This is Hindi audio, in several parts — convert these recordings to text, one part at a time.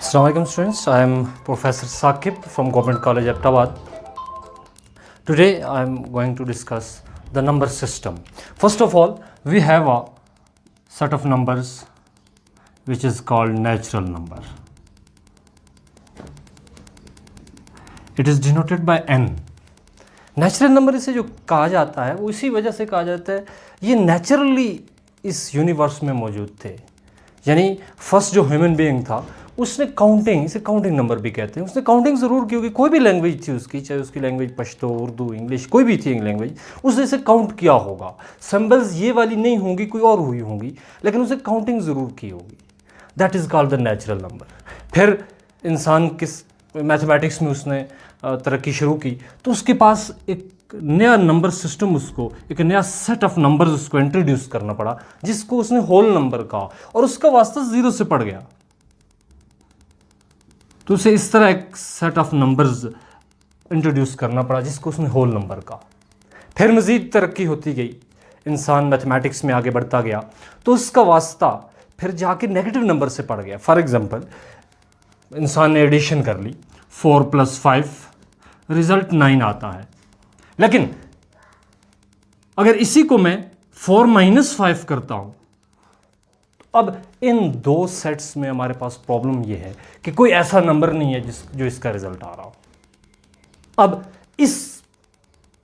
Assalamualaikum students, I am Professor Saqib from Government College Ahmedabad. Today I am going to discuss the number system. First of all, we have a set of numbers which is called natural number. It is denoted by n. Natural number इसे जो कहा जाता है वो इसी वजह से कहा जाता है ये नेचुरली इस यूनिवर्स में मौजूद थे। यानी फर्स्ट जो ह्यूमन बीइंग था उसने काउंटिंग, इसे काउंटिंग नंबर भी कहते हैं, उसने काउंटिंग ज़रूर की होगी। कोई भी लैंग्वेज थी उसकी, चाहे उसकी लैंग्वेज पश्तो, उर्दू, इंग्लिश, कोई भी थी लैंग्वेज, उसने इसे काउंट किया होगा। सिंबल्स ये वाली नहीं होंगी, कोई और हुई होंगी, लेकिन उसे काउंटिंग ज़रूर की होगी। That is called the natural number. फिर इंसान किस मैथमेटिक्स में उसने तरक्की शुरू की तो उसके पास एक नया नंबर सिस्टम, उसको एक नया सेट ऑफ नंबर्स उसको इंट्रोड्यूस करना पड़ा जिसको उसने होल नंबर कहा, और उसका वास्ता ज़ीरो से पड़ गया। तो उसे इस तरह एक सेट ऑफ नंबर्स इंट्रोड्यूस करना पड़ा जिसको उसने होल नंबर कहा। फिर मज़ीद तरक्की होती गई, इंसान मैथमेटिक्स में आगे बढ़ता गया तो उसका वास्ता फिर जाके नेगेटिव नंबर से पड़ गया। फॉर एग्जांपल, इंसान ने एडिशन कर ली, 4 + 5 रिजल्ट 9 आता है, लेकिन अगर इसी को मैं 4 - 5 करता हूं, अब इन दो सेट्स में हमारे पास प्रॉब्लम यह है कि कोई ऐसा नंबर नहीं है जो इसका रिजल्ट आ रहा हो। अब इस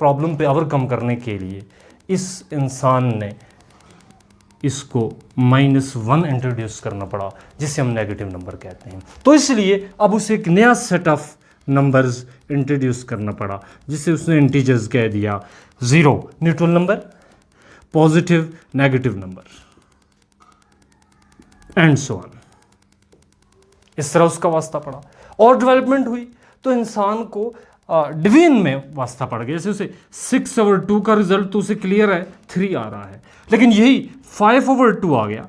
प्रॉब्लम पे ओवरकम करने के लिए इस इंसान ने इसको -1 इंट्रोड्यूस करना पड़ा जिसे हम नेगेटिव नंबर कहते हैं। तो इसलिए अब उसे एक नया सेट ऑफ नंबर्स इंट्रोड्यूस करना पड़ा जिसे उसने इंटीजर्स कह दिया। 0 neutral number, positive negative number and so on. इस तरह उसका वास्ता पड़ा और डेवलपमेंट हुई तो इंसान को डिवीजन में वास्ता पड़ गया। जैसे उसे 6/2 का रिजल्ट तो उसे क्लियर है, 3 आ रहा है, लेकिन यही 5/2 आ गया।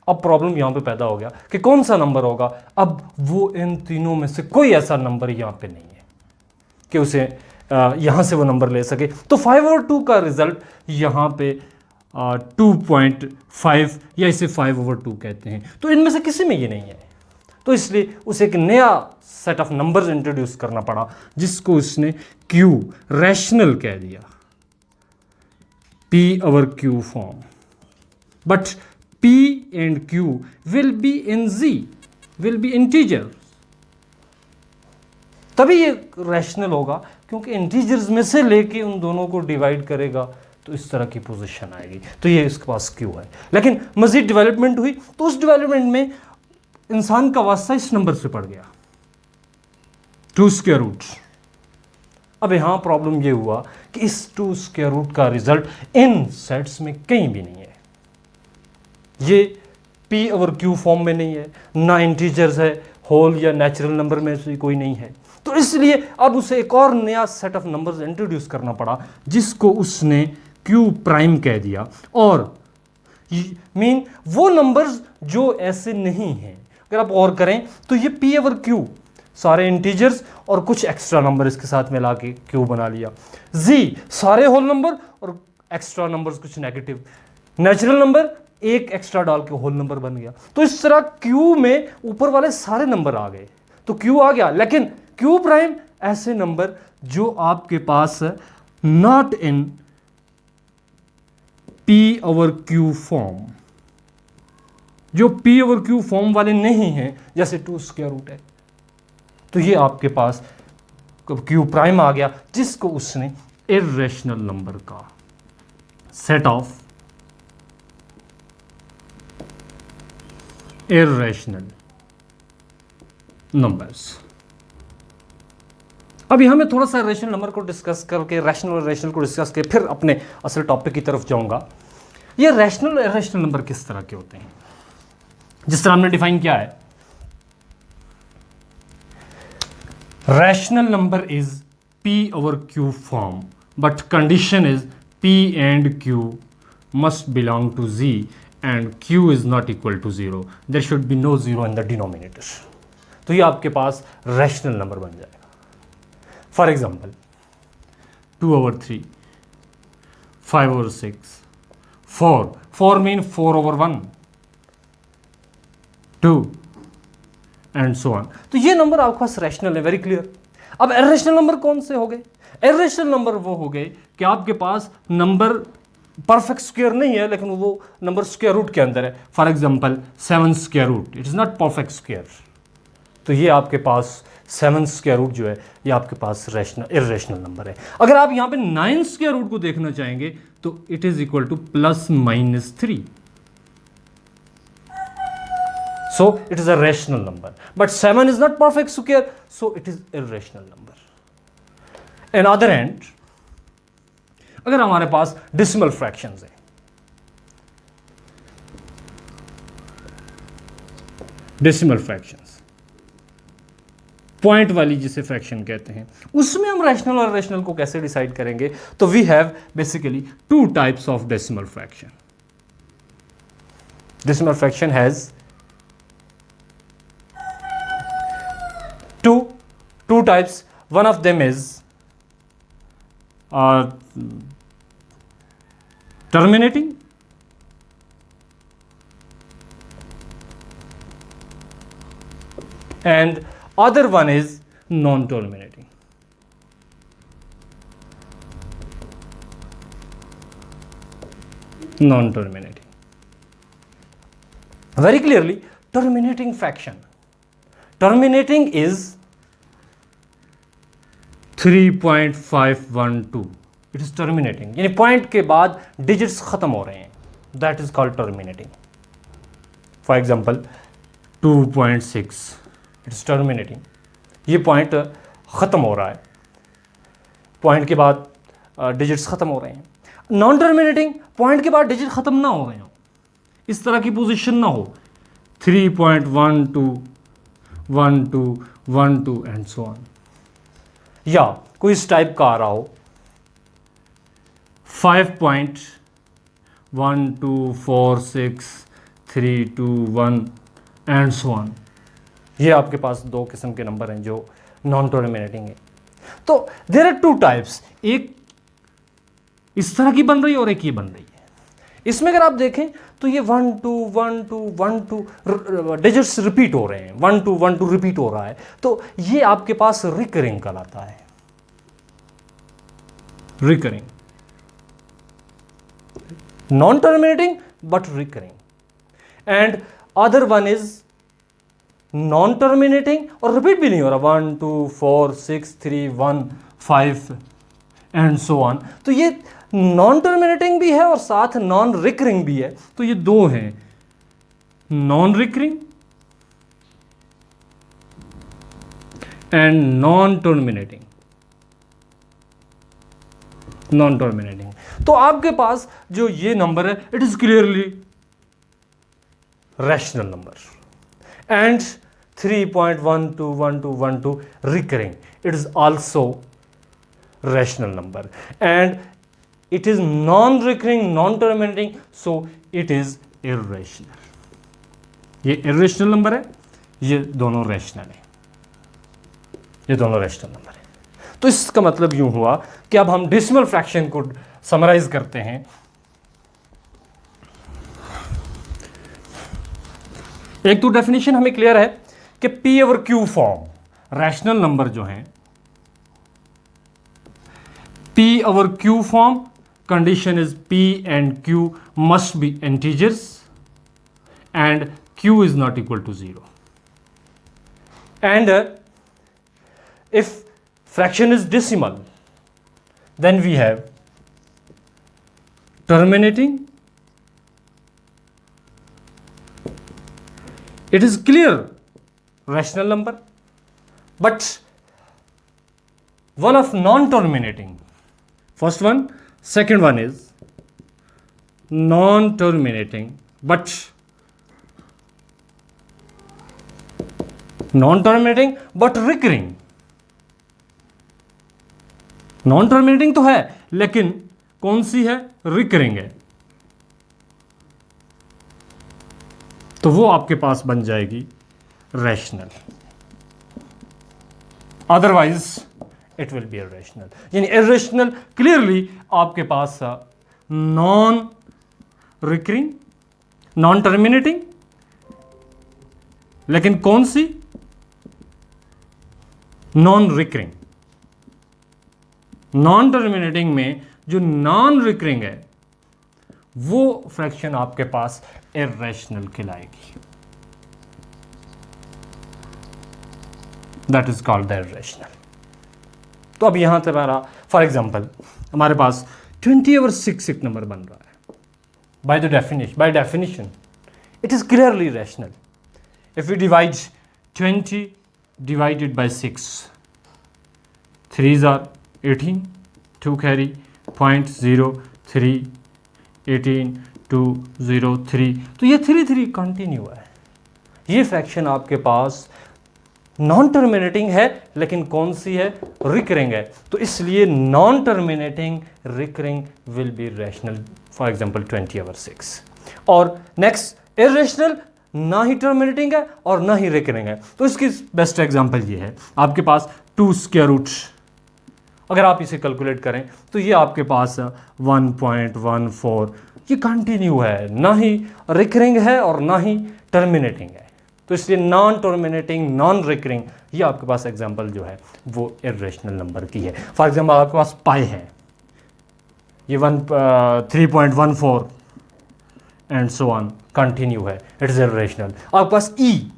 अब प्रॉब्लम यहां पे पैदा हो गया कि कौन सा नंबर होगा। अब वो इन तीनों में से कोई ऐसा नंबर यहां पे नहीं है कि उसे यहां से वो नंबर ले सके। तो 5/2 का रिजल्ट यहां पे 2.5 या इसे 5/2 कहते हैं। तो इनमें से किसी में ये नहीं है, तो इसलिए उसे एक नया सेट ऑफ नंबर्स इंट्रोड्यूस करना पड़ा जिसको उसने क्यू रैशनल कह दिया, P/Q form. But P and Q will be in Z, will be integer। तभी ये रैशनल होगा क्योंकि इंटीजर्स में से लेके उन दोनों को डिवाइड करेगा तो इस तरह की पोजीशन आएगी। तो ये इसके पास क्यू है। लेकिन मजीद डेवलपमेंट हुई तो उस डेवलपमेंट में इंसान का वास्ता इस नंबर से पड़ गया, 2√। अब यहां प्रॉब्लम ये हुआ कि इस 2√, का रिजल्ट इन सेट्स में कहीं भी नहीं है। ये P/Q फॉर्म में नहीं है, ना इंटीजर्स है, होल या नेचुरल नंबर में से कोई नहीं है। तो इसलिए अब उसे एक और नया सेट ऑफ नंबर्स इंट्रोड्यूस करना पड़ा जिसको उसने Q' कह दिया। और मीन वो नंबर्स जो ऐसे नहीं हैं, अगर आप और करें तो ये P/Q सारे इंटीजर्स और कुछ एक्स्ट्रा नंबर इसके साथ मिला के Q बना लिया। Z सारे होल नंबर और एक्स्ट्रा नंबर्स कुछ नेगेटिव, नेचुरल नंबर एक एक्स्ट्रा डाल के होल नंबर बन गया। तो इस तरह Q में ऊपर वाले सारे नंबर आ गए, तो Q आ गया। लेकिन Q' ऐसे नंबर जो आपके पास नॉट इन P/Q फॉर्म, जो P/Q फॉर्म वाले नहीं हैं, जैसे 2√, है, तो ये आपके पास Q' आ गया जिसको उसने इर्रेशनल नंबर का सेट ऑफ इर्रेशनल नंबर्स। अब यहां मैं थोड़ा सा रैशनल नंबर को डिस्कस करके, रैशनल और इर्रेशनल को डिस्कस करके फिर अपने असल टॉपिक की तरफ जाऊंगा। ये रैशनल और इर्रेशनल नंबर किस तरह के होते हैं, जिस तरह हमने डिफाइन किया है। Rational number is P/Q form, but condition is P and Q must belong to Z and Q is not equal to 0. There should be no 0 in the denominator. तो ये आपके पास रैशनल नंबर बन जाएगा। For example 2/3, 5/6, 4 mean 4/1, 2 and so on. तो ये नंबर आपके पास रैशनल है, वेरी क्लियर। अब इर्रेशनल नंबर कौन से हो गए? इर्रेशनल नंबर वो हो गए कि आपके पास नंबर परफेक्ट स्क्वायर नहीं है, लेकिन वो नंबर स्क्वायर रूट के अंदर है। For example 7 square root, it is not perfect square. तो ये आपके पास 7 स्क्वायर रूट जो है ये आपके पास इर्रेशनल नंबर है। अगर आप यहाँ पे 9 स्क्वायर रूट को देखना चाहेंगे तो it is equal to +-3। So it is a rational number, but 7 is not perfect square, so it is irrational number. On other hand, अगर हमारे पास decimal fractions है, decimal fractions, पॉइंट वाली जिसे फ्रैक्शन कहते हैं, उसमें हम रैशनल और रेशनल को कैसे डिसाइड करेंगे? तो we have basically 2 types of decimal fraction. Decimal fraction has two types. One of them is terminating, and other one is non-terminating. Non-terminating. Very clearly, terminating fraction. Terminating is 3.512. It is terminating. यानी पॉइंट के बाद डिजिट्स खत्म हो रहे हैं. That is called terminating. For example, 2.6. It is terminating. ये पॉइंट खत्म हो रहा है. पॉइंट के बाद डिजिट्स खत्म हो रहे हैं. नॉन टर्मिनेटिंग, पॉइंट के बाद डिजिट खत्म ना हो रहे हो, इस तरह की पोजीशन ना हो. 3.12, 12, 12 एंड सो ऑन. या कोई इस टाइप का आ रहा हो 5.124632 एंड सो ऑन. ये आपके पास 2 किस्म के नंबर हैं जो नॉन टर्मिनेटिंग है. तो देयर आर 2 टाइप्स. एक इस तरह की बन रही है और एक ये बन रही है. इसमें अगर आप देखें तो ये 1 2 1 2 1 2 डिजिट्स रिपीट हो रहे हैं. 1 2 1 2 रिपीट हो रहा है. तो ये आपके पास रिकरिंग कहलाता है. Recurring, non terminating but recurring. And other one is non terminating और रिपीट भी नहीं हो रहा. 1 2 4 6 3 1 5 एंड सो ऑन. तो ये नॉन टर्मिनेटिंग भी है और साथ नॉन रिकरिंग भी है. तो ये 2 हैं, non recurring and non terminating. Non terminating. तो आपके पास जो ये नंबर है it is clearly rational number. And 3.121212 recurring, it is also rational number. And it is non-recurring, non-terminating, so it is irrational. ये irrational नंबर है, ये दोनों रैशनल है. ये दोनों रैशनल नंबर है. तो इसका मतलब यूं हुआ कि अब हम डेसिमल फ्रैक्शन को समराइज करते हैं. एक तो डेफिनेशन हमें क्लियर है कि P over Q form rational number जो हैं, P over Q form condition is P and Q must be integers and Q is not equal to 0. And if fraction is decimal, then we have terminating. It is clear rational number, but one of non-terminating. First one, second one is non-terminating, but recurring. Non terminating तो है लेकिन कौन सी है? रिकरिंग है. तो वो आपके पास बन जाएगी rational. Otherwise it will be irrational. यानी इर्रेशनल क्लियरली आपके पास नॉन रिकरिंग, नॉन टर्मिनेटिंग, लेकिन कौन सी? नॉन रिकरिंग, नॉन टर्मिनेटिंग में जो नॉन रिकरिंग है वो फ्रैक्शन आपके पास इर्रेशनल कहलाएगी, that is called the irrational. तो अब यहां से हमारा फॉर एग्जांपल हमारे पास 20/6 एक नंबर बन रहा है, by definition it is clearly rational. If we divide 20 divided by 6, 3s are 18, 2 carry 0.03, 18, 2, 0, 3, तो ये 3 कंटिन्यू है। ये फ्रैक्शन आपके पास नॉन टर्मिनेटिंग है, लेकिन कौन सी है? रिकरिंग है। तो इसलिए non terminating recurring will be rational, for example 20/6। और नेक्स्ट इर्रेशनल, ना ही टर्मिनेटिंग है और ना ही रिकरिंग है। तो इसकी बेस्ट एग्जांपल ये है, आपके पास 2 स्क्वायर रूट, अगर आप इसे कैलकुलेट करें तो ये आपके पास 1.14, ये कंटिन्यू है, ना ही रिकरिंग है और ना ही टर्मिनेटिंग है। तो इसलिए नॉन टर्मिनेटिंग, नॉन रिकरिंग, ये आपके पास एग्जांपल जो है वो इर्रेशनल नंबर की है। फॉर एग्जांपल आपके पास पाई है, ये 3.14 एंड सो ऑन, कंटिन्यू है, इट इज इर्रेशनल। आपके पास ई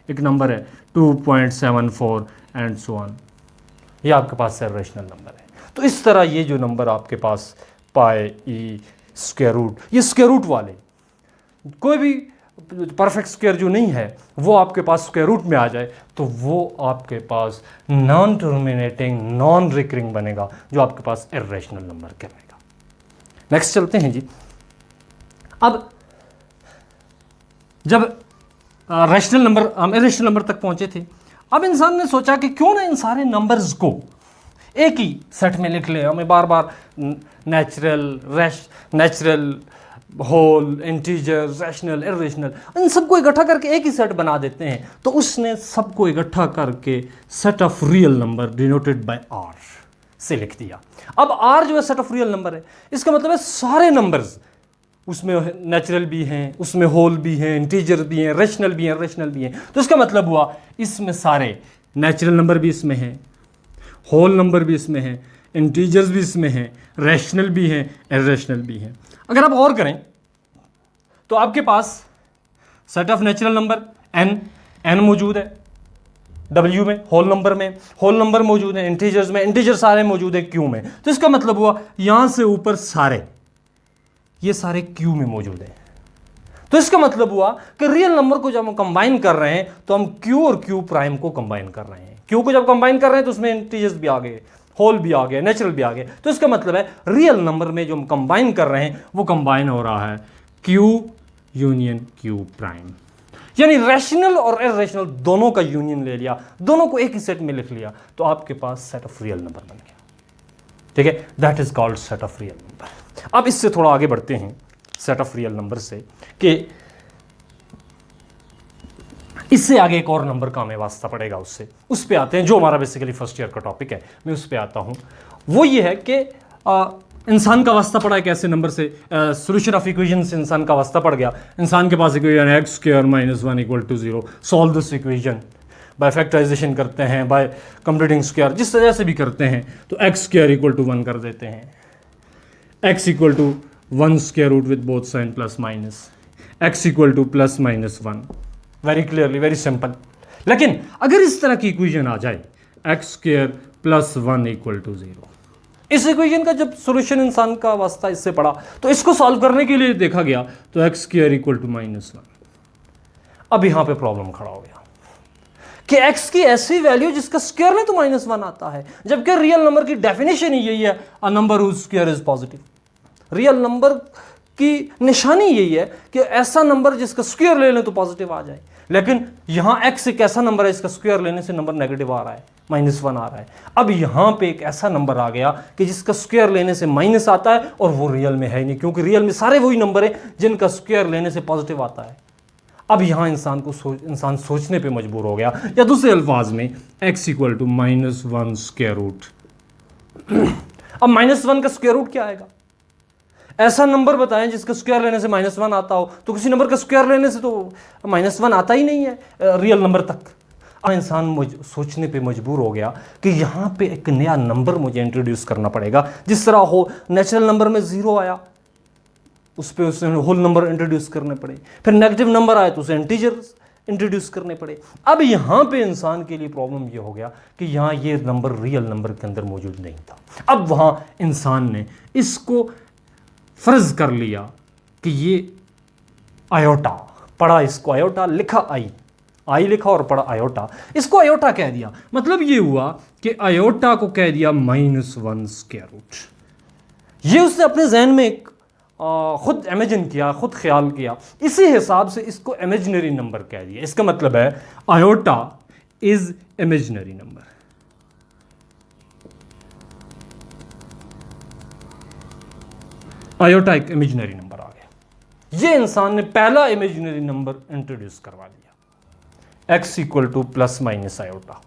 एक नंबर है 2.74 एंड सो ऑन, ये आपके पास इर्रेशनल नंबर है। तो इस तरह ये जो नंबर आपके पास पाई, ई, स्क्वायर रूट, ये स्क्वायर रूट वाले, कोई भी परफेक्ट स्क्वायर जो नहीं है वो आपके पास स्क्वायर रूट में आ जाए तो वो आपके पास नॉन टर्मिनेटिंग, नॉन रिकरिंग बनेगा, जो आपके पास इर्रेशनल नंबर कहलाएगा। नेक्स्ट चलते हैं जी। अब जब रैशनल नंबर, हम इर्रेशनल नंबर तक पहुंचे थे, अब इंसान ने सोचा कि क्यों ना इन सारे नंबर्स को एक ही सेट में लिख ले, हमें बार बार natural, whole, integer, rational, irrational, इन सबको इकट्ठा करके एक ही सेट बना देते हैं। तो उसने सबको इकट्ठा करके set of real number denoted by R से लिख दिया। अब आर जो है सेट ऑफ रियल नंबर है, इसका मतलब है सारे नंबर्स, उसमें नेचुरल भी हैं, उसमें होल भी हैं, इंटीजर भी हैं, रैशनल भी हैं, इर्रेशनल भी हैं। तो इसका मतलब हुआ इसमें सारे नेचुरल नंबर भी इसमें हैं, होल नंबर भी इसमें हैं, इंटीजर्स भी इसमें हैं, रैशनल भी हैं, इर्रेशनल भी हैं। अगर आप और करें तो आपके पास set of natural number N मौजूद है W में, होल नंबर मौजूद है इंटीजर्स में, इंटीजर सारे मौजूद है Q में। तो इसका मतलब हुआ यहां से ऊपर सारे, ये सारे Q में मौजूद है। तो इसका मतलब हुआ कि रियल नंबर को जब हम कंबाइन कर रहे हैं तो हम Q और Q प्राइम को कंबाइन कर रहे हैं। Q को जब कंबाइन कर रहे हैं तो उसमें इंटीजर्स भी आ गए, होल भी आ गए, नेचुरल भी आ गए। तो इसका मतलब है रियल नंबर में जो हम कंबाइन कर रहे हैं वो कंबाइन हो रहा है Q यूनियन Q प्राइम, यानी रैशनल और इर्रेशनल दोनों का यूनियन ले लिया, दोनों को एक ही सेट में लिख लिया, तो आपके पास सेट ऑफ रियल नंबर बन गया। ठीक है, that is called set of real number. अब इससे थोड़ा आगे बढ़ते हैं सेट ऑफ रियल नंबर से, कि इससे आगे एक और नंबर का हमें वास्ता पड़ेगा, उससे उस पे आते हैं, जो हमारा बेसिकली फर्स्ट ईयर का टॉपिक है, मैं उस पे आता हूं। वो ये है कि इंसान का वास्ता पड़ा एक ऐसे नंबर से, सोल्यूशन ऑफ इक्वेशन से इंसान का वास्ता पड़ गया। इंसान के पास इक्वेशन है x² - 1 = 0। Solve this equation by factorization करते हैं, बाय कंप्लीटिंग स्क्वायर, जिस तरह से भी करते हैं, तो x² = 1 कर देते हैं, x = 1 square root with both sign plus minus, x = ±1। Very clearly, very simple. लेकिन अगर इस तरह की इक्वेशन आ जाए x² + 1 = 0, इस इक्वेशन का जब सॉल्यूशन इंसान का वास्ता इससे पड़ा तो इसको सॉल्व करने के लिए देखा गया तो x² = -1। अब यहां पे प्रॉब्लम खड़ा हो गया कि x की ऐसी वैल्यू जिसका स्क्वायर में तो -1 आता है, जबकि रियल नंबर की डेफिनेशन ही यही है, a number whose square is positive. Real number की निशानी यही है कि ऐसा नंबर जिसका स्क्वायर ले लें तो पॉजिटिव आ जाए, लेकिन यहां x एक ऐसा नंबर है जिसका स्क्वायर लेने से नंबर नेगेटिव आ रहा है, -1 आ रहा है। अब यहां पे एक ऐसा नंबर आ गया कि जिसका स्क्वायर लेने से माइनस आता है और वो रियल में है ही नहीं, क्योंकि रियल में सारे वही नंबर है जिनका स्क्वायर लेने से पॉजिटिव आता है। अब यहां इंसान सोचने पे मजबूर हो गया, या दूसरे अल्फाज में x = -1 स्क्वायर रूट। अब -1 का स्क्वायर रूट क्या आएगा? ऐसा नंबर बताएं जिसका स्क्वायर लेने से -1 आता हो, तो किसी नंबर का स्क्वायर लेने से तो -1 आता ही नहीं है रियल नंबर तक। इंसान सोचने पे मजबूर हो गया कि यहाँ पे एक नया नंबर मुझे इंट्रोड्यूस करना पड़ेगा। जिस तरह हो नेचुरल नंबर में 0 आया, उस पर उसे होल नंबर इंट्रोड्यूस करने पड़े, फिर नेगेटिव नंबर आए तो उसे इंटीजर्स इंट्रोड्यूस करने पड़े। अब यहाँ पे इंसान के लिए प्रॉब्लम ये हो गया कि यहाँ ये नंबर रियल नंबर के अंदर मौजूद नहीं था। अब वहाँ इंसान ने इसको फर्ज कर लिया कि ये आयोटा, पढ़ा इसको आयोटा, लिखा आई लिखा और पढ़ा आयोटा, इसको आयोटा कह दिया। मतलब ये हुआ कि आयोटा को कह दिया -1 स्क्वायर रूट। ये उसने अपने जहन में एक खुद इमेजिन किया, खुद ख्याल किया, इसी हिसाब से इसको इमेजिनरी नंबर कह दिया। इसका मतलब है iota is imaginary number. Iota एक इमेजिनरी नंबर आ गया। ये इंसान ने पहला इमेजिनरी नंबर इंट्रोड्यूस करवा लिया, x equal two plus minus iota.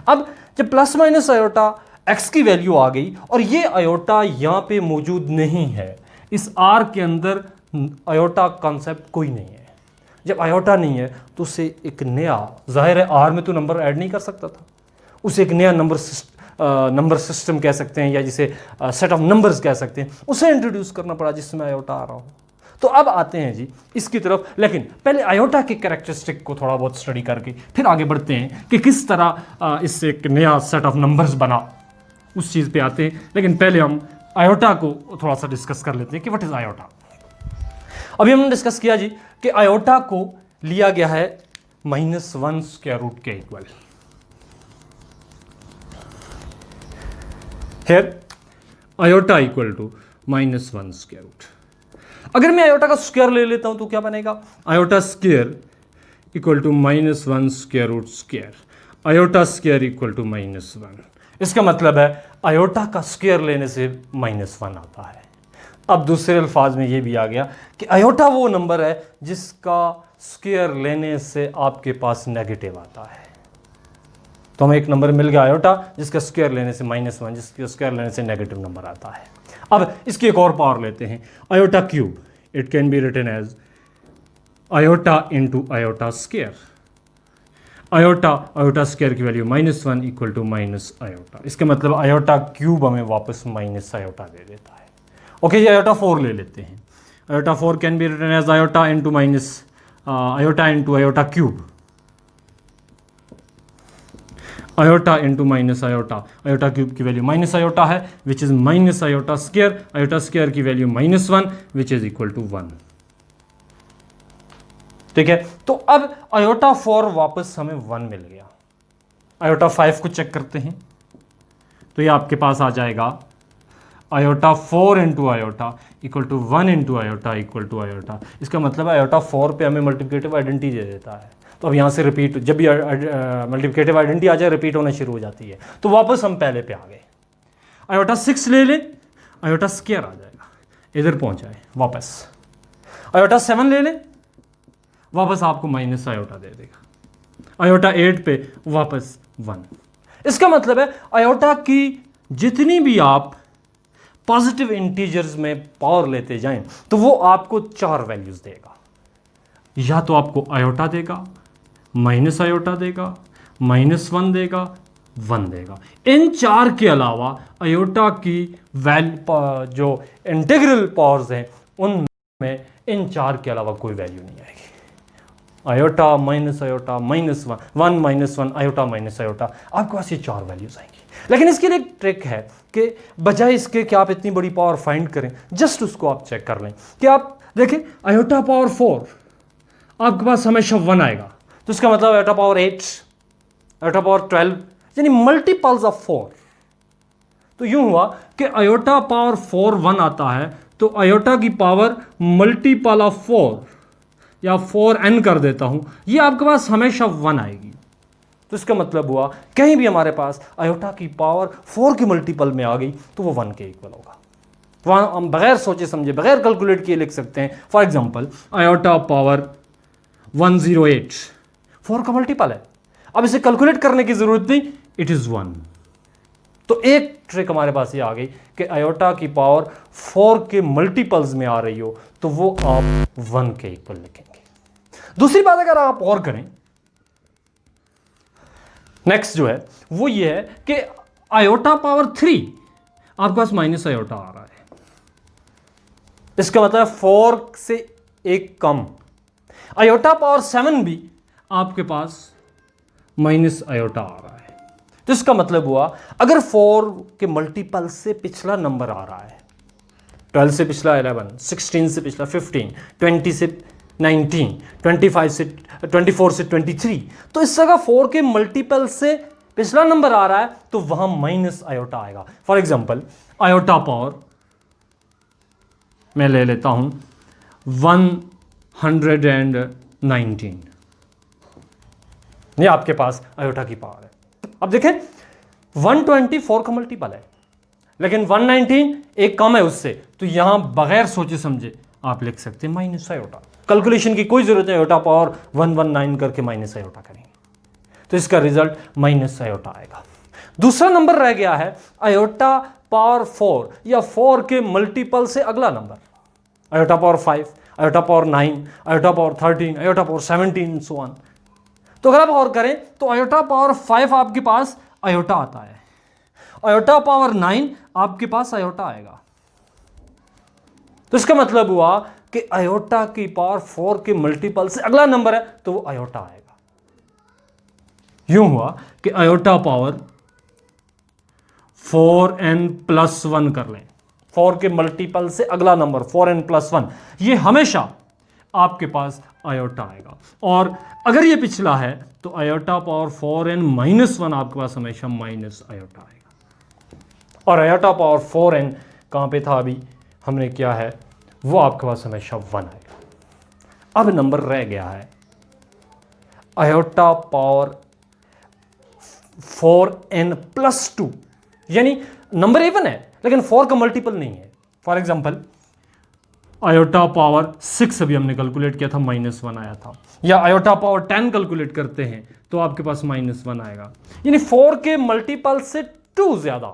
अब जब प्लस माइनस आयोटा x की वैल्यू आ गई और ये आयोटा यहां पे मौजूद नहीं है, इस R के अंदर आयोटा कॉन्सेप्ट कोई नहीं है। जब आयोटा नहीं है तो उसे एक नया, जाहिर है R में तो नंबर ऐड नहीं कर सकता था, उसे एक नया नंबर सिस्टम कह सकते हैं या जिसे सेट ऑफ नंबर्स कह सकते हैं, उसे इंट्रोड्यूस करना पड़ा जिसमें आयोटा आ रहा हो। तो अब आते हैं जी इसकी तरफ, लेकिन पहले आयोटा के कैरेक्टरिस्टिक को थोड़ा बहुत स्टडी करके फिर आगे बढ़ते हैं कि किस तरह इससे एक नया सेट ऑफ नंबर्स बना, उस चीज़ पे आते हैं। लेकिन पहले हम आयोटा को थोड़ा सा डिस्कस कर लेते हैं कि व्हाट इज आयोटा। अभी हमने डिस्कस किया जी कि आयोटा को लिया गया है -1 स्क्वायर रूट के equal. Here iota equal to -1 square root. अगर मैं आयोटा का स्क्वायर ले लेता हूं तो क्या बनेगा? Iota square equal to -1 square root square, iota square equal to -1। इसका मतलब है आयोटा का स्क्वायर लेने से -1 आता है। अब दूसरे अल्फाज में ये भी आ गया कि आयोटा वो नंबर है जिसका स्क्वायर लेने से आपके पास नेगेटिव आता है। तो हमें एक नंबर मिल गया आयोटा जिसका स्क्वायर लेने से -1, जिसका स्क्वायर लेने से नेगेटिव नंबर आता है। अब इसकी एक और पावर लेते हैं, iota cube. It can be written as iota into iota square. Iota square की value -1 equal to minus iota. इसका मतलब आयोटा क्यूब हमें वापस माइनस आयोटा दे देता है। ओके, ये आयोटा 4 ले लेते हैं। Iota 4 can be written as iota into minus iota into iota cube, iota into minus iota. Iota cube की वैल्यू माइनस आयोटा है which is minus iota square. Iota square की value -1 which is equal to 1। ठीक है, तो अब आयोटा 4 वापस हमें 1 मिल गया। आयोटा 5 को चेक करते हैं तो ये आपके पास आ जाएगा iota 4 into iota equal to 1 into iota equal to iota. इसका मतलब है आयोटा 4 पे हमें मल्टीप्लिकेटिव आइडेंटिटी दे देता है। तो अब यहाँ से रिपीट, जब भी मल्टीप्लिकेटिव आइडेंटिटी आ जाए रिपीट होना शुरू हो जाती है। तो वापस हम पहले पे आ गए। आयोटा 6 ले लें, आयोटा स्क्वायर आ जाएगा, इधर पहुँच जाए वापस। आयोटा 7 ले लें, वापस आपको माइनस आयोटा दे देगा। आयोटा 8 पे वापस 1। इसका मतलब है आयोटा की जितनी भी आप पॉजिटिव इंटीजर्स में पावर लेते जाएं तो वो आपको 4 वैल्यूज देगा। या तो आपको आयोटा देगा, माइनस आयोटा देगा, -1 देगा, 1 देगा। इन 4 के अलावा आयोटा की जो इंटीग्रल पावर्स हैं उनमें इन 4 के अलावा कोई वैल्यू नहीं आएगी। Iota minus iota -1, 1 -1 iota minus iota, आपके पास ये 4 वैल्यूज आएंगी। लेकिन इसके लिए एक ट्रिक है कि बजाय इसके कि आप इतनी बड़ी पावर फाइंड करें, जस्ट उसको आप चेक कर लें कि आप देखें आयोटा पावर 4 आपके पास हमेशा 1 आएगा। तो इसका मतलब आयोटा पावर 8, आयोटा पावर 12, यानी मल्टीपल्स ऑफ 4। तो यूं हुआ कि आयोटा पावर 4 1 आता है तो आयोटा की पावर मल्टीपल ऑफ 4 या 4n कर देता हूं, ये आपके पास हमेशा 1 आएगी। तो इसका मतलब हुआ कहीं भी हमारे पास आयोटा की पावर 4 की मल्टीपल में आ गई तो वो 1 के इक्वल होगा। वहां हम बगैर सोचे समझे, बगैर कैलकुलेट किए लिख सकते हैं। फॉर एग्जांपल आयोटा पावर 108 4 का मल्टीपल है। अब इसे कैलकुलेट करने की जरूरत नहीं, इट इज 1। तो एक ट्रिक हमारे पास ये आ गई कि आयोटा की पावर 4 के मल्टीपल्स में आ रही हो तो वो आप 1 के इक्वल लिखेंगे। दूसरी बात अगर आप और करें नेक्स्ट जो है वो ये है कि आयोटा पावर 3 आपके पास माइनस आयोटा आ रहा है। इसका मतलब 4 से एक कम। आयोटा पावर 7 भी आपके पास माइनस आयोटा आ रहा है। तो इसका मतलब हुआ अगर 4 के मल्टीपल से पिछला नंबर आ रहा है, 12 से पिछला 11, 16 से पिछला 15, 20 से 19, 24 से 23, तो इस जगह 4 के मल्टीपल से पिछला नंबर आ रहा है तो वहां माइनस आयोटा आएगा। फॉर एग्जांपल आयोटा पावर मैं ले लेता हूं 119, ये आपके पास आयोटा की पावर है। अब देखें 124 का मल्टीपल है लेकिन 119 एक कम है उससे, तो यहां बगैर सोचे समझे आप लिख सकते हैं माइनस आयोटा। कैलकुलेशन की कोई जरूरत है, आयोटा पावर 119 करके माइनस आयोटा करेंगे तो इसका रिजल्ट माइनस आयोटा आएगा। दूसरा नंबर रह गया है आयोटा पावर 4 या 4 के मल्टीपल से अगला number, iota power 5, iota power 9, iota power 13, iota power 17 so on. तो अगर आप और करें तो आयोटा पावर 5 आपके पास आयोटा आता है, आयोटा पावर 9 आपके पास आयोटा आएगा। तो इसका मतलब हुआ कि आयोटा की पावर 4 के मल्टीपल से अगला नंबर है तो वो आयोटा आएगा। यूं हुआ कि आयोटा पावर 4n+1 कर लें, 4 के मल्टीपल से अगला नंबर 4n+1, ये हमेशा आपके पास आयोटा आएगा। और अगर ये पिछला है तो आयोटा पावर 4n-1 आपके पास हमेशा माइनस आयोटा आएगा। और आयोटा पावर 4n कहां पे था, अभी हमने क्या है, वो आपके पास हमेशा 1 आएगा। अब नंबर रह गया है आयोटा पावर 4n+2, यानी नंबर इवन है लेकिन 4 का मल्टीपल नहीं है। फॉर एग्जांपल आयोटा पावर 6 अभी हमने कैलकुलेट किया था -1 आया था, या आयोटा पावर 10 कैलकुलेट करते हैं तो आपके पास -1 आएगा, यानी 4 के मल्टीपल से 2 ज्यादा।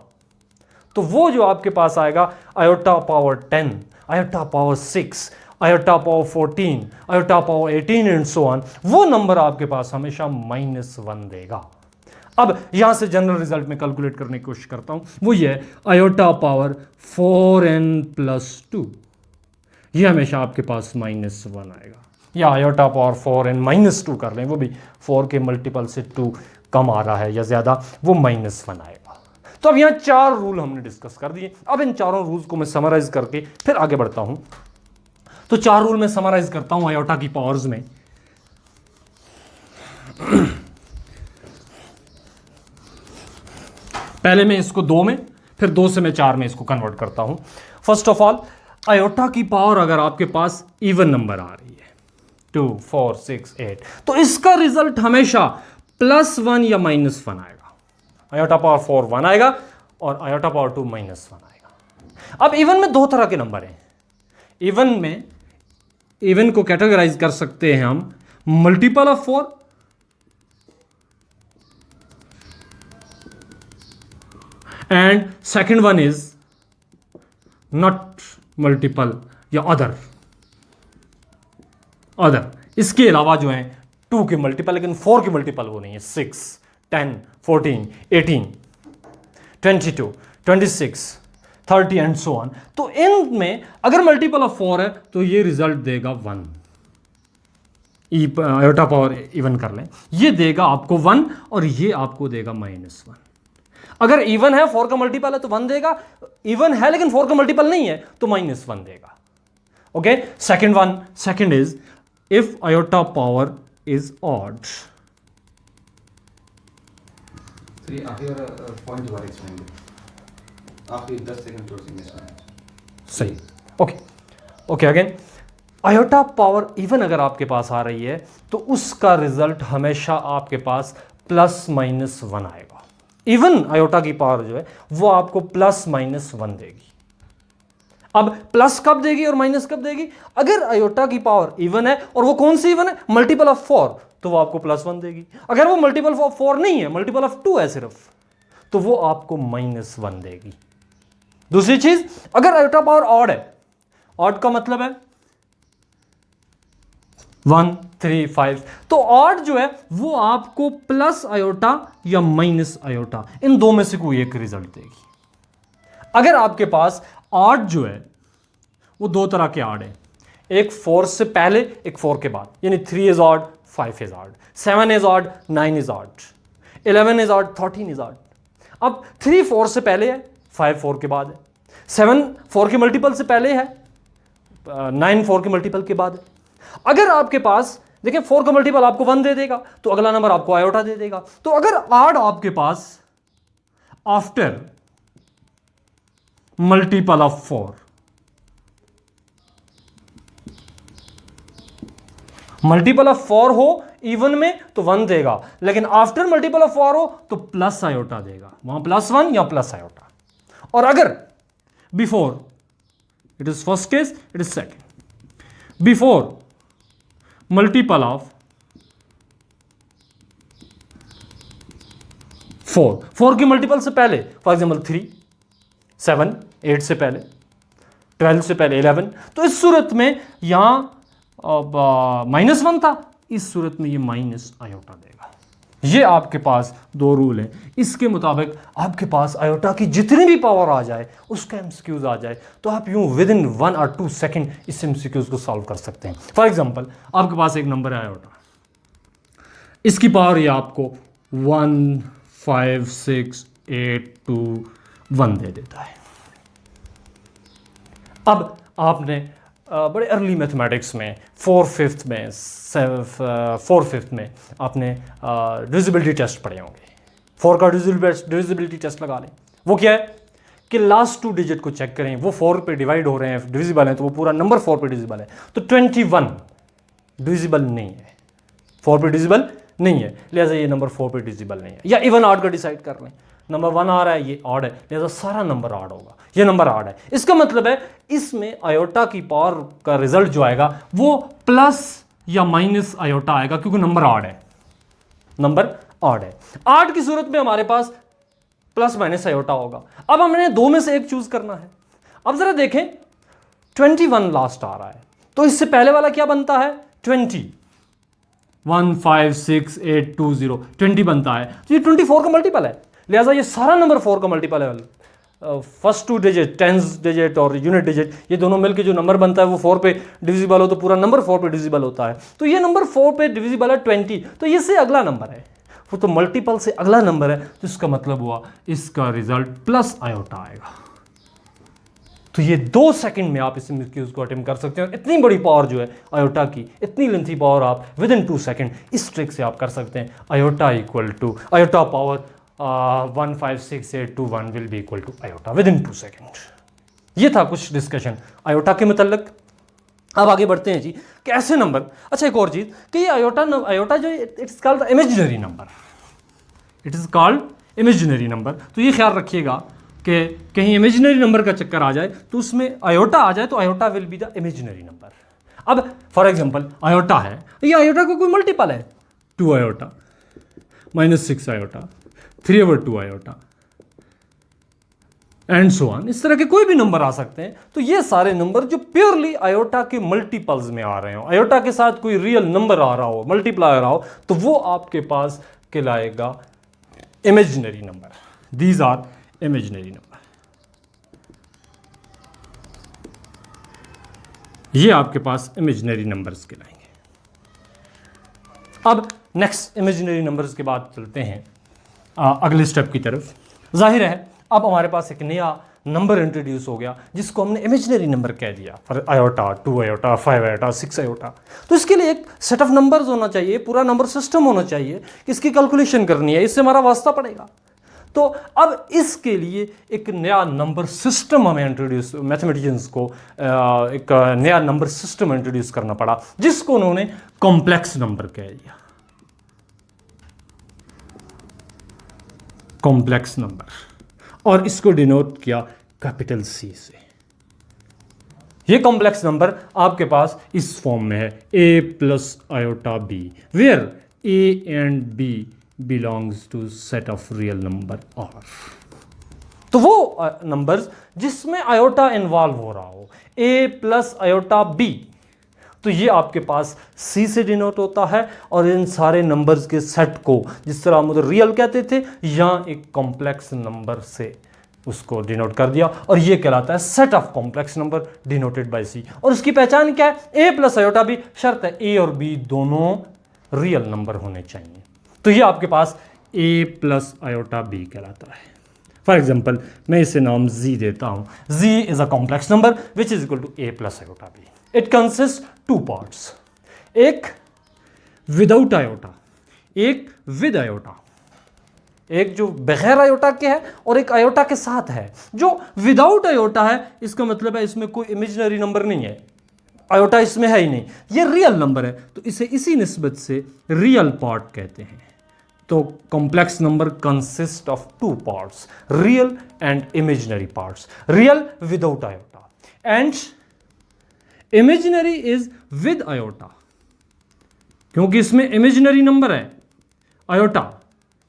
तो वो जो आपके पास आएगा iota power 10, iota power 6, iota power 14, iota power 18 and so on, वो नंबर आपके पास हमेशा -1 देगा। अब यहां से जनरल रिजल्ट में कैलकुलेट करने की कोशिश करता हूं, वो ये है आयोटा पावर 4n+2, ये हमेशा आपके पास -1 आएगा। या आयोटा पावर 4n-2 कर लें, वो भी 4 के मल्टीपल से 2 कम आ रहा है या ज्यादा, वो -1 आएगा। तो अब यहां 4 रूल हमने डिस्कस कर दिए। अब इन चारों रूल्स को मैं समराइज करके फिर आगे बढ़ता हूं। तो 4 रूल मैं समराइज करता हूं आयोटा की पावर्स में। पहले मैं इसको 2 में, फिर 2 से मैं 4 में इसको कन्वर्ट करता हूं। फर्स्ट ऑफ ऑल आयोटा की पावर अगर आपके पास इवन नंबर आ रही है 2, 4, 6, 8, तो इसका रिजल्ट हमेशा +1 या -1 आएगा। आयोटा पावर 4 1 आएगा और आयोटा पावर 2 -1 आएगा। अब इवन में 2 तरह के नंबर हैं। इवन को कैटेगराइज कर सकते हैं हम multiple of 4 and second one is not multiple या अदर। इसके अलावा जो है 2 के मल्टीपल, लेकिन 4 के मल्टीपल वो नहीं है। 6, 10, 14, 18, 22, 26, 30 एंड सो ऑन। तो इनमें अगर मल्टीपल ऑफ 4 है तो ये रिजल्ट देगा 1। आयोटा पावर इवन कर लें, ये देगा आपको 1 और ये आपको देगा -1। अगर इवन है 4 का मल्टीपल है तो 1 देगा, इवन है लेकिन 4 का मल्टीपल नहीं है तो -1 देगा। Okay, second is if iota power is odd. Point दोबारा एक्सप्लेन आखिरी 10 सेकंड सही। Okay again, iota power even अगर आपके पास आ रही है तो उसका रिजल्ट हमेशा आपके पास +-1 आएगा। इवन आयोटा की पावर जो है वो आपको +-1 देगी। अब प्लस कब देगी और माइनस कब देगी? अगर आयोटा की पावर इवन है और वो कौन सी इवन है, मल्टीपल ऑफ 4, तो वो आपको +1 देगी। अगर वो मल्टीपल ऑफ 4 नहीं है, मल्टीपल ऑफ 2 है सिर्फ, तो वो आपको -1 देगी। दूसरी चीज, अगर आयोटा पावर ऑड है, ऑड का मतलब है 1 3 5। तो ऑड जो है वो आपको प्लस आयोटा या माइनस आयोटा इन दो में से कोई एक रिजल्ट देगी। अगर आपके पास ऑड जो है वो दो तरह के ऑड है, एक 4 से पहले एक 4 के बाद, यानी 3 is odd 5 is odd, 7 is odd 9 is odd, 11 is odd 13 is odd. अब 3 4 से पहले है, 5 4 के बाद है, 7 4 के मल्टीपल से पहले है, 9 4 के मल्टीपल के बाद है। अगर आपके पास देखिए 4 का मल्टीपल आपको 1 दे देगा तो अगला नंबर आपको आयोटा दे देगा। तो अगर ऑड आपके पास after multiple of 4, multiple of 4 हो इवन में तो 1 देगा, लेकिन आफ्टर मल्टीपल ऑफ 4 हो तो प्लस आयोटा देगा, वहां +1 या प्लस आयोटा। और अगर before, it is first case, it is second, before multiple of 4 के मल्टीपल से पहले, फॉर एग्जाम्पल 3 7 8 से पहले, 12 से पहले 11, तो इस सूरत में यहां -1 था, इस सूरत में ये माइनस आयोटा देगा। ये आपके पास दो रूल हैं। इसके मुताबिक आपके पास आयोटा की जितनी भी पावर आ जाए उसका एमसीक्यूज आ जाए तो आप यूं विद इन 1 और 2 सेकेंड इस एमसीक्यूज को सॉल्व कर सकते हैं। फॉर एग्जांपल आपके पास एक नंबर है आयोटा, इसकी पावर ये आपको 1 5 6 8 2 1 दे देता है। अब आपने बड़े अर्ली मैथमेटिक्स में 4/5 में 4/5 में आपने डिविजिबिलिटी टेस्ट पढ़े होंगे। 4 का डिविजिबिलिटी टेस्ट लगा लें। वो क्या है कि लास्ट 2 डिजिट को चेक करें, वो 4 पे डिवाइड हो रहे हैं, डिविजिबल हैं, तो वो पूरा नंबर 4 पे डिविजिबल है। तो 21 डिविजिबल नहीं है, 4 पे डिविजिबल नहीं है, लिहाजा ये नंबर 4 पे डिविजिबल नहीं है। या इवन ऑड का डिसाइड कर लें, नंबर 1 आ रहा है, ये ऑड है, लिहाजा सारा नंबर ऑड होगा, ये नंबर ऑड है। इसका मतलब है इसमें आयोटा की पावर का रिजल्ट जो आएगा वो प्लस या माइनस आयोटा आएगा, क्योंकि नंबर ऑड है, नंबर ऑड है। ऑड की सूरत में हमारे पास प्लस माइनस आयोटा होगा। अब हमने दो में से एक चूज करना है। अब जरा देखें 21 लास्ट आ रहा है, तो इससे पहले वाला क्या बनता है 20, 1 5 6 8 2 0 20 बनता है, तो ये 24 का मल्टीपल है, लिहाजा ये सारा नंबर 4 का मल्टीपल है। फर्स्ट 2 डिजिट, टेंस डिजिट और यूनिट डिजिट, ये दोनों मिलकर जो नंबर बनता है वो 4 पे डिविजिबल हो तो पूरा नंबर 4 पे डिविजिबल होता है। तो ये नंबर 4 पे डिविजिबल है 20, तो ये से अगला नंबर है, वो तो मल्टीपल से अगला नंबर है, तो इसका मतलब हुआ इसका रिजल्ट प्लस आयोटा आएगा। तो ये 2 सेकंड में आप इस एमसीक्यूज को अटेम्प्ट कर सकते हैं। और इतनी बड़ी पावर जो है आयोटा की, इतनी लेंथी पावर आप विद इन 2 सेकंड इस ट्रिक से आप कर सकते हैं। Iota equal to iota power 1 5 6 8 2 1 will be equal to iota within 2 second. ये था कुछ डिस्कशन आयोटा के मतलब। अब आगे बढ़ते हैं जी कि ऐसे नंबर, अच्छा एक और चीज़ कि ये आयोटा जो it's called imaginary number, it is called imaginary number. तो ये ख्याल रखिएगा कि कहीं इमेजिनरी नंबर का चक्कर आ जाए तो उसमें आयोटा आ जाए तो iota will be the imaginary number. अब फॉर एग्जांपल आयोटा है, ये आयोटा का कोई मल्टीपल है, 2 iota, -6 iota, 3/2 iota and so on, इस तरह के कोई भी नंबर आ सकते हैं। तो ये सारे नंबर जो प्योरली आयोटा के मल्टीपल्स में आ रहे हो, आयोटा के साथ कोई रियल नंबर आ रहा हो, मल्टीप्लाई आ रहा हो, तो वो आपके पास कहलाएगा imaginary number. These are imaginary number. ये आपके पास इमेजिनरी नंबर्स कहलाएंगे। अब नेक्स्ट इमेजिनरी नंबर्स के बाद चलते हैं अगले स्टेप की तरफ। जाहिर है अब हमारे पास एक नया नंबर इंट्रोड्यूस हो गया जिसको हमने इमेजिनरी नंबर कह दिया, for iota, 2 iota, 5 iota, 6 iota. तो इसके लिए एक सेट ऑफ नंबर्स होना चाहिए, पूरा नंबर सिस्टम होना चाहिए, इसकी कैलकुलेशन करनी है, इससे हमारा वास्ता पड़ेगा। तो अब इसके लिए एक नया नंबर सिस्टम हमें इंट्रोड्यूस, मैथमेटिशियंस को एक नया नंबर सिस्टम इंट्रोड्यूस करना पड़ा जिसको उन्होंने कॉम्प्लेक्स नंबर कह दिया, कॉम्प्लेक्स नंबर, और इसको डिनोट किया कैपिटल सी से। ये कॉम्प्लेक्स नंबर आपके पास इस फॉर्म में है, a plus iota b, where a and b belongs to set of real number r। तो वो नंबर्स जिसमें आयोटा इन्वॉल्व हो रहा हो, a प्लस आयोटा b, तो ये आपके पास C से डिनोट होता है, और इन सारे नंबर्स के सेट को, जिस तरह हम उधर रियल कहते थे, यहाँ एक कॉम्प्लेक्स नंबर से उसको डिनोट कर दिया, और ये कहलाता है set of complex number denoted bye C। और उसकी पहचान क्या है? A प्लस आयोटा B, शर्त है A और B दोनों रियल नंबर होने चाहिए। तो ये आपके पास A प्लस आयोटा B कहलाता है। फॉर एग्जाम्पल मैं इसे नाम Z देता हूं। Z is a complex number which is equal to A plus iota B। It consist two parts, एक विदाउट आयोटा, एक विद आयोटा। एक जो बगैर आयोटा के है और एक आयोटा के साथ है। जो विदाउट आयोटा है इसका मतलब है इसमें कोई इमेजिनरी नंबर नहीं है, आयोटा इसमें है ही नहीं, ये रियल नंबर है, तो इसे इसी निस्बत से रियल पार्ट कहते हैं। तो complex number consist of two parts, real and imaginary parts. Real without iota and imaginary is with iota, क्योंकि इसमें इमेजिनरी नंबर है आयोटा,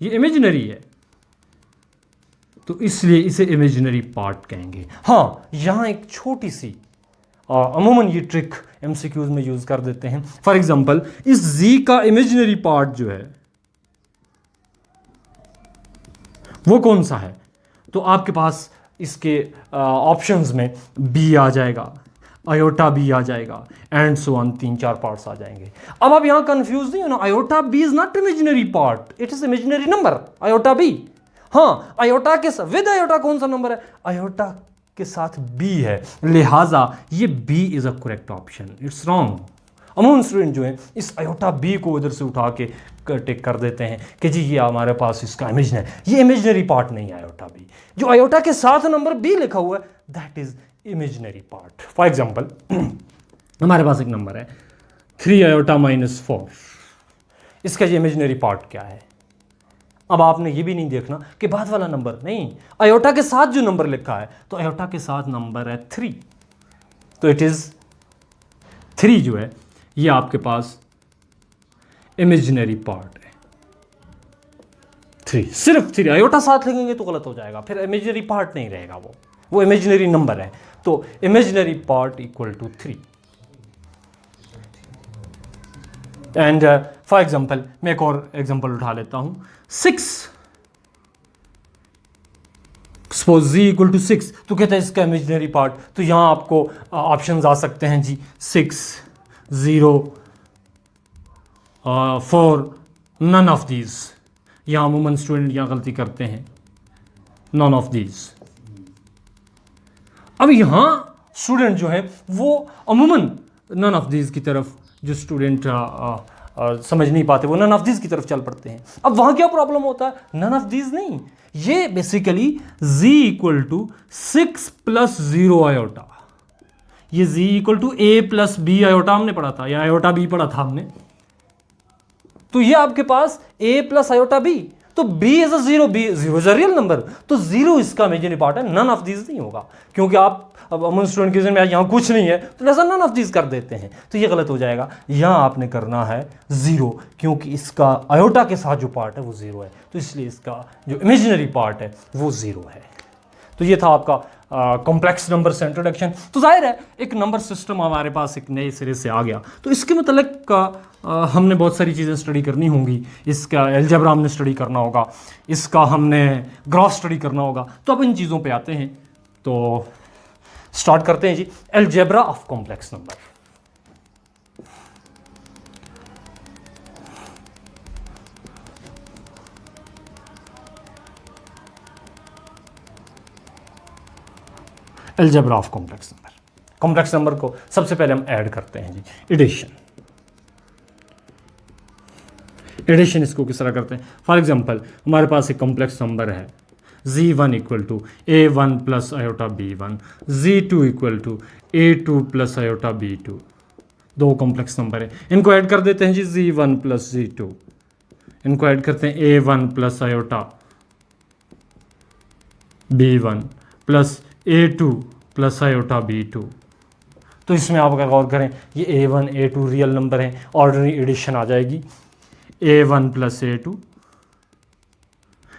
ये इमेजिनरी है, तो इसलिए इसे इमेजिनरी पार्ट कहेंगे। हाँ, यहां एक छोटी सी अमूमन ये ट्रिक एमसीक्यूज में यूज कर देते हैं। फॉर एग्जांपल इस Z का इमेजिनरी पार्ट जो है वो कौन सा है? तो आपके पास इसके ऑप्शंस में B आ जाएगा, आयोटा B आ जाएगा, एंड सो ऑन, 3-4 पार्ट्स आ जाएंगे। अब आप यहां कंफ्यूज नहीं हो ना, iota B is not imaginary part, it is imaginary number iota B। हाँ, आयोटा के साथ विद आयोटा कौन सा नंबर है? आयोटा के साथ B है, लिहाजा ये B is a correct option, it's wrong. अमूमन स्टूडेंट जो है इस आयोटा B को इधर से उठा के टेक कर देते हैं कि जी ये हमारे पास इसका इमेजिनरी, ये इमेजिनरी पार्ट नहीं है आयोटा B। जो आयोटा के साथ नंबर B लिखा हुआ है that is imaginary part. For example हमारे पास एक नंबर है 3 आयोटा माइनस 4, इसका ये इमेजिनरी पार्ट क्या है? अब आपने ये भी नहीं देखना कि बाद वाला नंबर नहीं, आयोटा के साथ जो नंबर लिखा है, तो आयोटा के साथ नंबर है 3, तो इट इज 3 जो है ये आपके पास इमेजिनरी पार्ट है। 3, सिर्फ 3, आयोटा साथ लिखेंगे तो गलत हो जाएगा, फिर इमेजिनरी पार्ट नहीं रहेगा, वो इमेजिनरी नंबर है, तो imaginary part equal to 3। And for example मैं एक और एग्जाम्पल उठा लेता हूं, 6, सपोज Z इक्वल टू 6, तो कहता है इसका इमेजिनरी पार्ट, तो यहां आपको ऑप्शंस आ सकते हैं जी, 6, 0, 4, नन ऑफ दीज। यहां अमूमन स्टूडेंट यहां गलती करते हैं, नन ऑफ दीज। अब यहां स्टूडेंट जो है वो अमूमन नन ऑफ दीज की तरफ, जो स्टूडेंट समझ नहीं पाते वो नन ऑफ दीज की तरफ चल पड़ते हैं। अब वहां क्या प्रॉब्लम होता है? नन ऑफ दीज नहीं, ये basically Z equal to 6 plus 0 iota, ये Z equal to A plus B iota हमने पढ़ा था, या आयोटा B पढ़ा था हमने, तो ये आपके पास A प्लस आयोटा B, तो B is a 0, B 0 is a real number, तो 0 इसका इमेजिनरी पार्ट है, नन ऑफ दीज नहीं होगा, क्योंकि आप अब अमूमन स्टूडेंट के में यहाँ कुछ नहीं है तो ऐसा नन ऑफ दीज कर देते हैं, तो ये गलत हो जाएगा। यहाँ आपने करना है 0, क्योंकि इसका आयोटा के साथ जो पार्ट है वो 0 है, तो इसलिए इसका जो इमेजिनरी पार्ट है वो 0 है। तो ये था आपका कॉम्प्लेक्स नंबर से इंट्रोडक्शन। तो जाहिर है एक नंबर सिस्टम हमारे पास एक नए सिरे से आ गया, तो इसके मतलब का हमने बहुत सारी चीज़ें स्टडी करनी होंगी। इसका एल्जेब्रा हमने स्टडी करना होगा, इसका हमने ग्राफ स्टडी करना होगा। तो अब इन चीज़ों पे आते हैं, तो स्टार्ट करते हैं जी, algebra of complex number. Algebra of complex number. Complex number को सबसे पहले हम ऐड करते हैं जी, एडिशन। एडिशन इसको किस तरह करते हैं? फॉर एग्जांपल हमारे पास एक कॉम्प्लेक्स नंबर है Z1 equal to A1 plus iota B1, Z2 equal to A2 plus iota B2। दो कॉम्प्लेक्स नंबर है, इनको ऐड कर देते हैं जी, Z1 प्लस Z2, इनको ऐड करते हैं A1 plus iota B1 plus A2 plus iota B2। तो इसमें आप अगर गौर करें, ये A1 A2 रियल नंबर हैं, ऑर्डिनरी एडिशन आ जाएगी A1 प्लस A2।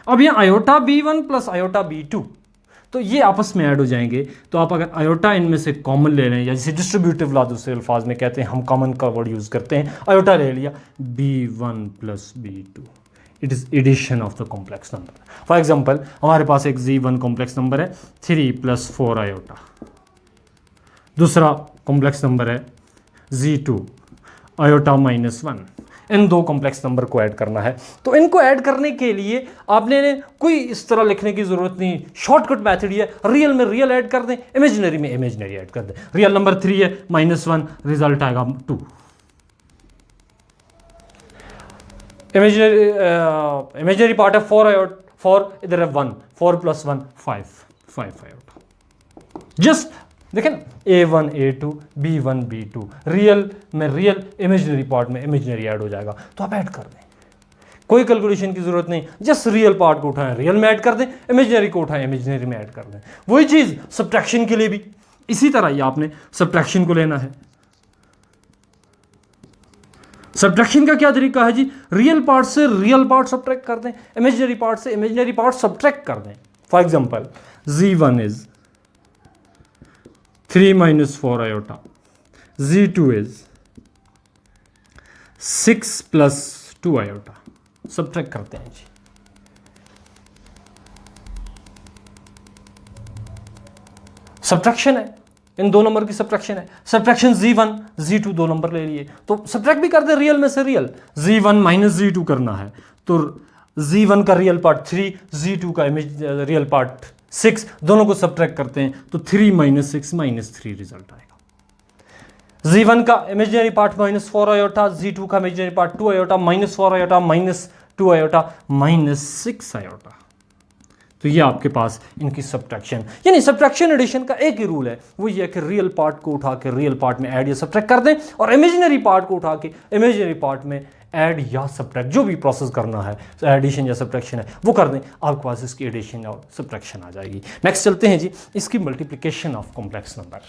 अब यहाँ iota B1 plus iota B2, तो ये आपस में ऐड हो जाएंगे। तो आप अगर आयोटा इनमें से कॉमन ले लें, या जैसे डिस्ट्रीब्यूटिव लॉ दूसरे अल्फाज में कहते हैं, हम कॉमन का वर्ड यूज़ करते हैं, आयोटा ले लिया, b1 plus b2, it is addition of the complex number. For example हमारे पास एक z1 कॉम्प्लेक्स नंबर है 3 + 4 आयोटा, दूसरा कॉम्प्लेक्स नंबर है z2 आयोटा -1। इन दो कॉम्प्लेक्स नंबर को ऐड करना है। तो इनको ऐड करने के लिए आपने कोई इस तरह लिखने की ज़रूरत नहीं, शॉर्टकट मेथड ये है, रियल में रियल ऐड कर दें, इमेजिनरी में इमेजिनरी ऐड कर दें। रियल नंबर 3 है, -1, रिजल्ट आएगा 2। इमेजिनरी पार्ट है 4, इधर है 1, 4 + 1 5 आयोटा। जस्ट देखें a1 a2 b1 b2, real में रियल, इमेजिनरी पार्ट में इमेजिनरी ऐड हो जाएगा। तो आप ऐड कर दें, कोई कैलकुलेशन की जरूरत नहीं, जस्ट रियल पार्ट को उठाएं रियल में ऐड कर दें, इमेजिनरी को उठाएं इमेजिनरी में ऐड कर दें। वही चीज़ सब्ट्रैक्शन के लिए भी इसी तरह ही आपने सब्ट्रैक्शन को लेना है। सब्ट्रैक्शन का क्या तरीका है जी? रियल पार्ट से रियल पार्ट सब्ट्रैक्ट कर दें, इमेजिनरी पार्ट से इमेजिनरी पार्ट सब्ट्रैक्ट कर दें। For example z1 is 3 - 4 iota, z2 is 6 + 2 iota. Subtract करते हैं जी। सब्ट्रैक्शन है, इन दो नंबर की सब्ट्रैक्शन है। सब्ट्रैक्शन z1 z2 दो नंबर ले लिए, तो सब्ट्रैक्ट भी कर दे रियल में से रियल। z1 - z2 करना है तो z1 का रियल पार्ट 3, z2 का रियल पार्ट 6, दोनों को सब्ट्रैक्ट करते हैं तो 3 - 6 -3 रिजल्ट आएगा। z1 का इमेजिनरी पार्ट -4 आयोटा, z2 का imaginary part 2 iota, -4 iota, -2 iota, -6 iota. तो ये आपके पास इनकी सब्ट्रैक्शन, यानी सब्ट्रैक्शन एडिशन का एक ही रूल है, वो ये है कि रियल पार्ट को उठा के रियल पार्ट में ऐड या सब्ट्रैक्ट कर दें, और इमेजिनरी पार्ट को उठा के इमेजिनरी पार्ट में ऐड या सब्ट्रैक्ट, जो भी प्रोसेस करना है, एडिशन या सब्ट्रैक्शन है, वो कर दें, आपके पास इसकी एडिशन और सब्ट्रैक्शन आ जाएगी। नेक्स्ट चलते हैं जी, इसकी मल्टीप्लिकेशन ऑफ कॉम्प्लेक्स नंबर।